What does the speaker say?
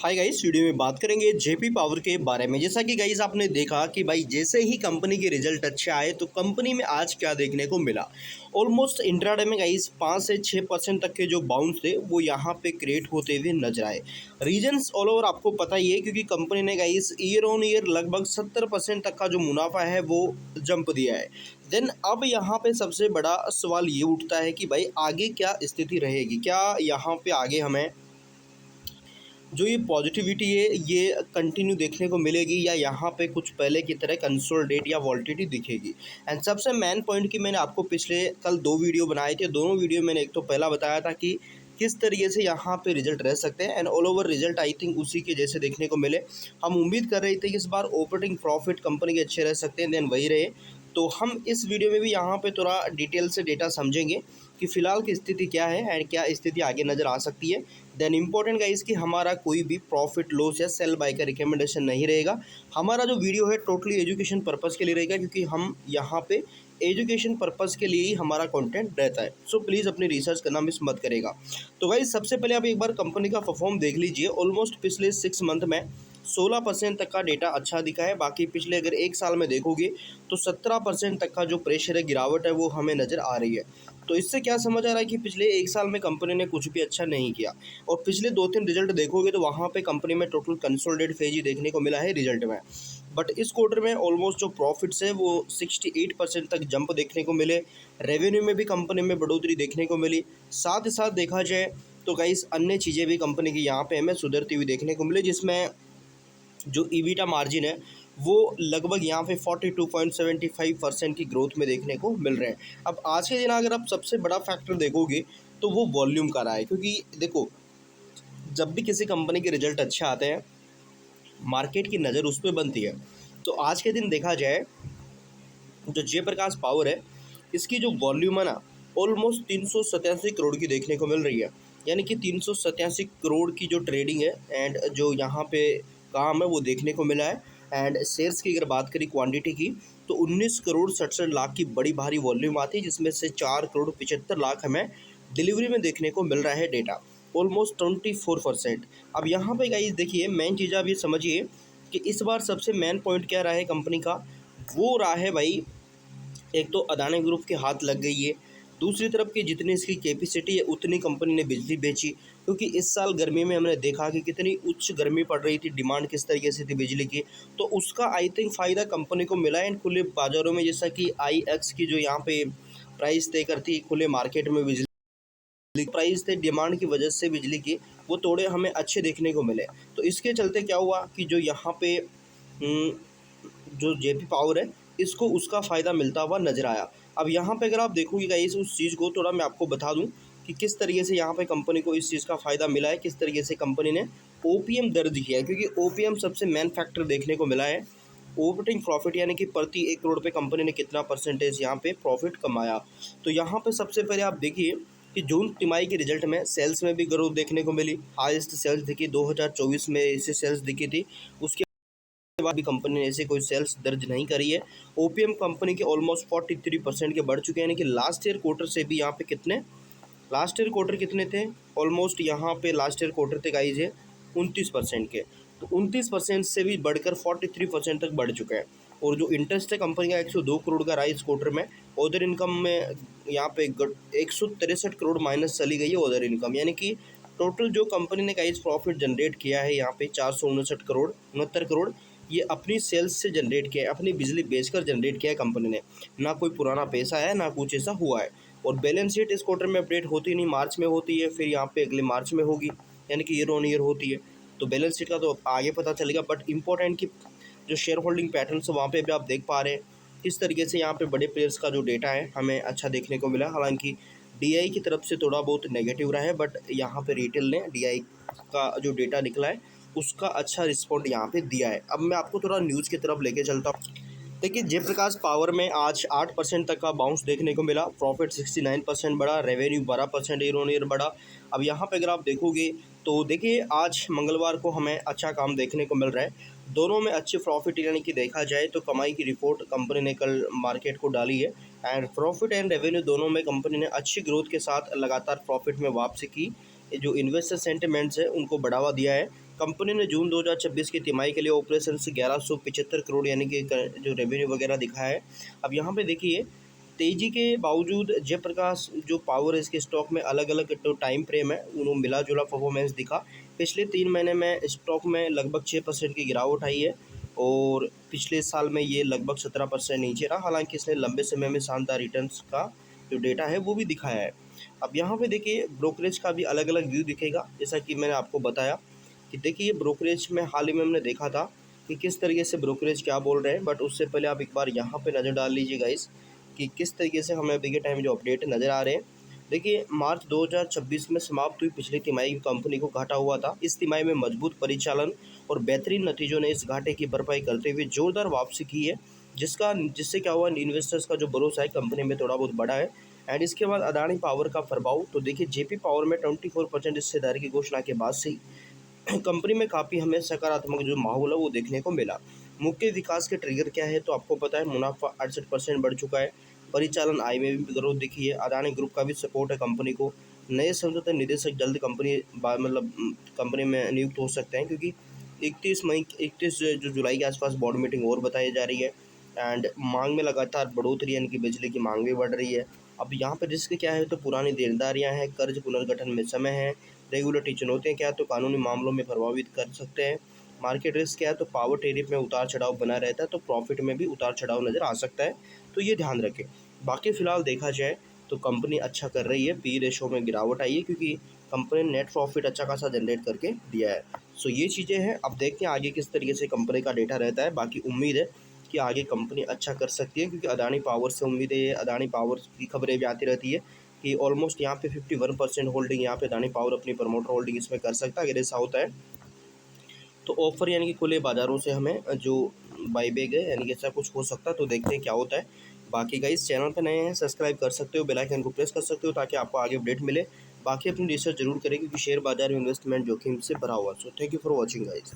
Hi guys, video में बात करेंगे जेपी पावर के बारे में। जैसा कि गाइस आपने देखा कि भाई जैसे ही कंपनी के रिजल्ट अच्छे आए तो कंपनी में आज क्या देखने को मिला। ऑलमोस्ट इंट्राडे में गाइस 5 से 6% तक के जो बाउंस थे वो यहाँ पे क्रिएट होते हुए नजर आए। रीजंस ऑल ओवर आपको पता ही है, क्योंकि कंपनी ने गाइस ईयर ऑन ईयर लगभग 70% तक का जो मुनाफा है वो जंप दिया है। देन अब यहाँ पे सबसे बड़ा सवाल ये उठता है कि भाई आगे क्या स्थिति रहेगी, क्या यहाँ पे आगे हमें जो ये पॉजिटिविटी है ये कंटिन्यू देखने को मिलेगी या यहाँ पे कुछ पहले की तरह कंसोलिडेट या वॉल्टिलिटी दिखेगी। एंड सबसे मेन पॉइंट की मैंने आपको पिछले कल 2 वीडियो बनाए थे। दोनों वीडियो मैंने एक तो पहला बताया था कि किस तरीके से यहाँ पे रिजल्ट रह सकते हैं, and all over result I think उसी के जैसे देखने को मिले। हम उम्मीद कर रहे थे कि इस बार ऑपरेटिंग प्रॉफिट कंपनी के अच्छे रह सकते हैं, देन वही रहे। तो हम इस वीडियो में भी यहाँ पे थोड़ा डिटेल से डेटा समझेंगे कि फ़िलहाल की स्थिति क्या है एंड क्या स्थिति आगे नज़र आ सकती है। देन इंपॉर्टेंट गाइस कि हमारा कोई भी प्रॉफिट लॉस या सेल बाय का रिकमेंडेशन नहीं रहेगा। हमारा जो वीडियो है टोटली एजुकेशन पर्पज़ के लिए रहेगा, क्योंकि हम यहाँ पे एजुकेशन पर्पज़ के लिए ही हमारा कंटेंट रहता है। सो प्लीज़ अपनी रिसर्च करना मिस मत करेगा। तो गाइस सबसे पहले आप एक बार कंपनी का परफॉर्म देख लीजिए। ऑलमोस्ट पिछले 6 मंथ में 16% तक का डेटा अच्छा दिखा है। बाकी पिछले अगर एक साल में देखोगे तो 17% तक का जो प्रेशर है, गिरावट है, वो हमें नज़र आ रही है। तो इससे क्या समझ आ रहा है कि पिछले एक साल में कंपनी ने कुछ भी अच्छा नहीं किया। और पिछले 2-3 रिजल्ट देखोगे तो वहाँ पे कंपनी में टोटल कंसोलिडेट फेज ही देखने को मिला है रिजल्ट में। बट इस क्वार्टर में ऑलमोस्ट जो प्रॉफिट्स है वो 68% तक जंप देखने को मिले। रेवेन्यू में भी कंपनी में बढ़ोतरी देखने को मिली। साथ ही साथ देखा जाए तो गाइस अन्य चीज़ें भी कंपनी की यहाँ पे हमें सुधरती हुई देखने को मिले, जिसमें जो ईबिटा मार्जिन है वो लगभग यहाँ पे 42.75% की ग्रोथ में देखने को मिल रहे हैं। अब आज के दिन अगर आप सबसे बड़ा फैक्टर देखोगे तो वो वॉल्यूम का रहा है, क्योंकि देखो जब भी किसी कंपनी के रिजल्ट अच्छे आते हैं मार्केट की नज़र उस पर बनती है। तो आज के दिन देखा जाए जो जयप्रकाश पावर है इसकी जो वॉल्यूम है ना ऑलमोस्ट 387 करोड़ की देखने को मिल रही है। यानी कि 387 करोड़ की जो ट्रेडिंग है एंड जो यहाँ पे काम है वो देखने को मिला है। एंड शेयर्स की अगर बात करें क्वांटिटी की तो 19 करोड़ 67 लाख की बड़ी भारी वॉल्यूम आती है, जिसमें से 4 करोड़ 75 लाख हमें डिलीवरी में देखने को मिल रहा है डेटा, ऑलमोस्ट 24%। अब यहाँ पे गाइस देखिए मेन चीज़ आप ये समझिए कि इस बार सबसे मेन पॉइंट क्या रहा है कंपनी का, वो रहा है भाई एक तो अदानी ग्रुप के हाथ लग गई है। दूसरी तरफ की जितनी इसकी कैपेसिटी है उतनी कंपनी ने बिजली बेची, क्योंकि इस साल गर्मी में हमने देखा कि कितनी उच्च गर्मी पड़ रही थी, डिमांड किस तरीके से थी बिजली की। तो उसका आई थिंक फ़ायदा कंपनी को मिला है। खुले बाज़ारों में जैसा कि IX की जो यहाँ पे प्राइस तय करती है खुले मार्केट में बिजली प्राइस थे, डिमांड की वजह से बिजली की वो थोड़े हमें अच्छे देखने को मिले। तो इसके चलते क्या हुआ कि जो यहाँ पे जो जेपी पावर है इसको उसका फ़ायदा मिलता हुआ नज़र आया। अब यहाँ पे अगर आप देखोगे गाइस उस चीज़ को थोड़ा मैं आपको बता दूँ कि किस तरीके से यहाँ पे कंपनी को इस चीज़ का फ़ायदा मिला है, किस तरीके से कंपनी ने ओपीएम दर्ज किया है, क्योंकि ओपीएम सबसे मेन फैक्टर देखने को मिला है। ऑपरेटिंग प्रॉफिट यानी कि प्रति 1 करोड़ पे कंपनी ने कितना परसेंटेज यहाँ पे प्रॉफिट कमाया। तो यहाँ पे सबसे पहले आप देखिए कि जून तिमाही के रिजल्ट में सेल्स में भी ग्रोथ देखने को मिली। हाईएस्ट सेल्स दिखी 2024 में इसे सेल्स दिखी थी, उसके बाद भी कंपनी ने ऐसे कोई सेल्स दर्ज नहीं करी है। ओपीएम कंपनी के ऑलमोस्ट 43% के बढ़ चुके हैं, यानी कि लास्ट ईयर क्वार्टर से भी यहाँ पे कितने लास्ट ईयर क्वार्टर कितने थे, ऑलमोस्ट यहाँ पे लास्ट ईयर क्वार्टर थे गाइज है 29% के। तो 29% से भी बढ़कर 43% तक बढ़ चुका है। और जो इंटरेस्ट है कंपनी का 102 करोड़ का राइस क्वार्टर में। अदर इनकम में यहाँ पे 163 करोड़ माइनस चली गई है अदर इनकम, यानी कि टोटल जो कंपनी ने गाइज प्रॉफिट जनरेट किया है यहाँ पे 459 करोड़ 69 करोड़, ये अपनी सेल्स से जनरेट किया है, अपनी बिजली बेचकर जनरेट किया है कंपनी ने। ना कोई पुराना पैसा है ना कुछ ऐसा हुआ है। और बैलेंस शीट इस क्वार्टर में अपडेट होती नहीं, मार्च में होती है, फिर यहाँ पे अगले मार्च में होगी, यानी कि ईयर ऑन ईयर होती है। तो बैलेंस शीट का तो आगे पता चलेगा। बट इंपॉर्टेंट कि जो शेयर होल्डिंग पैटर्न्स वहाँ पे भी आप देख पा रहे हैं किस तरीके से यहाँ पे बड़े प्लेयर्स का जो डेटा है हमें अच्छा देखने को मिला। हालांकि DI की तरफ से थोड़ा बहुत नेगेटिव रहा है, बट यहाँ पे रिटेल ने DI का जो डेटा निकला है उसका अच्छा रिस्पॉन्ड यहाँ पे दिया है। अब मैं आपको थोड़ा न्यूज़ की तरफ लेके चलता हूँ। देखिए जयप्रकाश पावर में आज 8% तक का बाउंस देखने को मिला। प्रॉफिट 69% बढ़ा, रेवेन्यू 12% ईयर ऑन ईयर बढ़ा। अब यहाँ पे अगर आप देखोगे तो देखिए आज मंगलवार को हमें अच्छा काम देखने को मिल रहा है। दोनों में अच्छे प्रॉफिट, यानी कि देखा जाए तो कमाई की रिपोर्ट कंपनी ने कल मार्केट को डाली है। एंड प्रॉफिट एंड रेवेन्यू दोनों में कंपनी ने अच्छी ग्रोथ के साथ लगातार प्रॉफिट में वापसी की। जो इन्वेस्टर सेंटिमेंट्स है उनको बढ़ावा दिया है। कंपनी ने जून 2026 की तिमाही के लिए ऑपरेशन से 1175 करोड़ यानी कि जो रेवेन्यू वगैरह दिखाया है। अब यहाँ पे देखिए तेजी के बावजूद जयप्रकाश जो पावर है इसके स्टॉक में अलग अलग जो टाइम फ्रेम है उन्होंने मिला जुला परफॉर्मेंस दिखा। पिछले 3 महीने में स्टॉक में लगभग 6% की गिरावट आई है और पिछले साल में ये लगभग 17% नीचे रहा। हालांकि इसने लंबे समय में शानदार रिटर्न्स का जो डेटा है वो भी दिखाया है। अब यहाँ पे देखिए ब्रोकरेज का भी अलग अलग व्यू दिखेगा, जैसा कि मैंने आपको बताया कि देखिए ब्रोकरेज में हाल ही में हमने देखा था कि किस तरीके से ब्रोकरेज क्या बोल रहे हैं। बट उससे पहले आप एक बार यहाँ पे नज़र डाल लीजिए गाइस कि किस तरीके से हमें अभी के टाइम जो अपडेट नज़र आ रहे हैं। देखिए मार्च 2026 में समाप्त हुई पिछली तिमाही कंपनी को घाटा हुआ था। इस तिमाही में मजबूत परिचालन और बेहतरीन नतीजों ने इस घाटे की भरपाई करते हुए जोरदार वापसी की है, जिससे क्या हुआ इन्वेस्टर्स का जो भरोसा है कंपनी में थोड़ा बहुत बढ़ा है। एंड इसके बाद अदानी पावर का प्रभाव तो देखिए जेपी पावर में 24% हिस्सेदारी की घोषणा के बाद से ही कंपनी में काफ़ी हमें सकारात्मक जो माहौल है वो देखने को मिला। मुख्य विकास के ट्रिगर क्या है तो आपको पता है मुनाफा 68% बढ़ चुका है। परिचालन आय में भी ग्रोथ दिखी है। अदानी ग्रुप का भी सपोर्ट है कंपनी को। नए समझौते निदेशक जल्द कंपनी में नियुक्त हो सकते हैं, क्योंकि 31 जो जुलाई के आसपास बोर्ड मीटिंग और बताई जा रही है। एंड मांग में लगातार बढ़ोतरी यानी कि बिजली की मांग भी बढ़ रही है। अब यहाँ पे रिस्क क्या है तो पुरानी देनदारियाँ हैं, कर्ज पुनर्गठन में समय है। रेगुलेटरी चुनौतियाँ क्या है तो कानूनी मामलों में प्रभावित कर सकते हैं। मार्केट रिस्क क्या है तो पावर टेरिफ में उतार चढ़ाव बना रहता है, तो प्रॉफिट में भी उतार चढ़ाव नज़र आ सकता है, तो ये ध्यान रखें। बाकी फ़िलहाल देखा जाए तो कंपनी अच्छा कर रही है। पी रेशो में गिरावट आई है क्योंकि कंपनी ने नेट प्रॉफिट अच्छा खासा जनरेट करके दिया है। सो ये चीज़ें हैं। अब देखते हैं आगे किस तरीके से कंपनी का डेटा रहता है। बाकी उम्मीद है कि आगे कंपनी अच्छा कर सकती है, क्योंकि अदानी पावर से उम्मीद है। ये अदानी पावर की खबरें भी आती रहती है कि ऑलमोस्ट यहाँ पे 51% होल्डिंग यहाँ पे अदानी पावर अपनी प्रमोटर होल्डिंग इसमें कर सकता है। अगर ऐसा होता है तो ऑफर यानी कि खुले बाज़ारों से हमें जो बाईबैक है यानी कि ऐसा कुछ हो सकता है, तो देखते हैं क्या होता है। बाकी गाइस चैनल पर नए हैं सब्सक्राइब कर सकते हो, बेल आइकन को प्रेस कर सकते हो ताकि आपको आगे अपडेट मिले। बाकी अपनी रिसर्च जरूर करें क्योंकि शेयर बाजार में इन्वेस्टमेंट जोखिम से भरा हुआ। So thank you for watching guys.